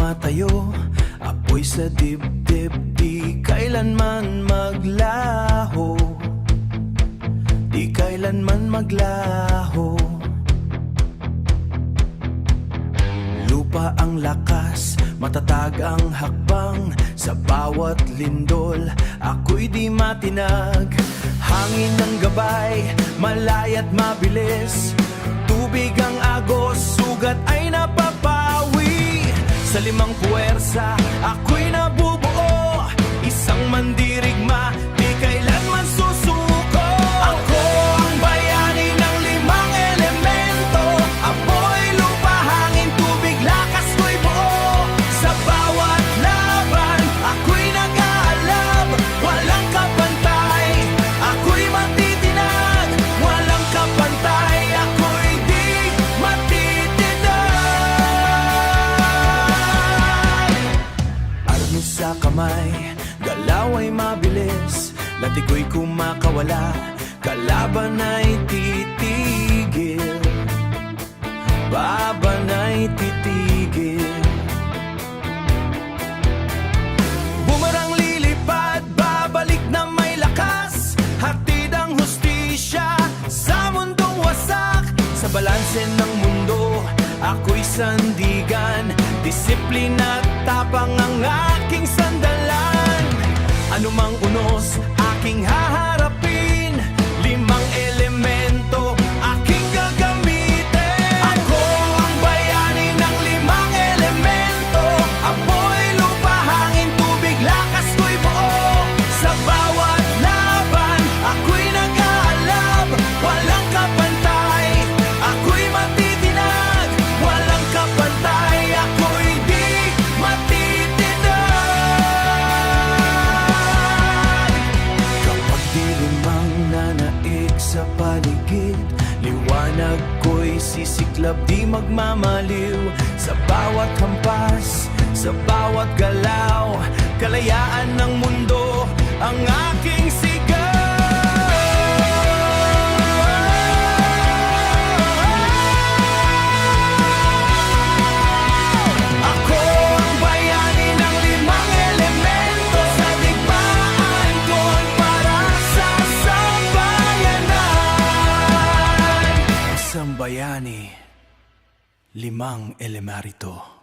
tumatayo, apoy sa dibdib, di kailanman maglaho, di kailanman maglaho. Lupa ang lakas, matatag ang hakbang, sa bawat lindol, ako'y di matinag. Hangin ng gabay, malaya't mabilis, tubig ang agos, sugat ay napapawi. Sa limang puwersa, ako'y nabubuo, isang mandirigma, di kailanman susuko. Ako ang bayani ng limang elemento, apoy, lupa, hangin, tubig, lakas ko'y buo. Sa bawat laban, ako'y nag-aalab, walang kapantay, ako'y matitinag, walang kapantay, ako'y di matitinag. Armas sa kamay, galaw ay mabilis, latigoy kumakawala, kalaban ay titigil, baban ay titigil. Bumarang lilipad, babalik na may lakas, hatid ang hustisya sa mundong wasak. Sa balanse ng mundo, ako'y sandigan, disiplina at tapang ang aking sandalan. Anumang unos, aking haharapin, limang elemento, aking gagamitin. Ako ang bayani ng limang elemento, apoy, lupa, hangin, tubig, lakas ko'y buo. Sa bawat laban, ako'y nag-aalab, walang kapantay, ako'y matitinag, walang kapantay, ako'y di matitinag. Kapag dilimang nanaig sa paligid, liwanag ko'y sisiklab, di magmamaliw. Sa bawat hampas, sa bawat galaw, kalayaan ng mundo ang aking sigaw. Ako ang bayani ng limang elemento, sa digmaan ko'y para sa sambayanan. Isang bayani, limang elemarito.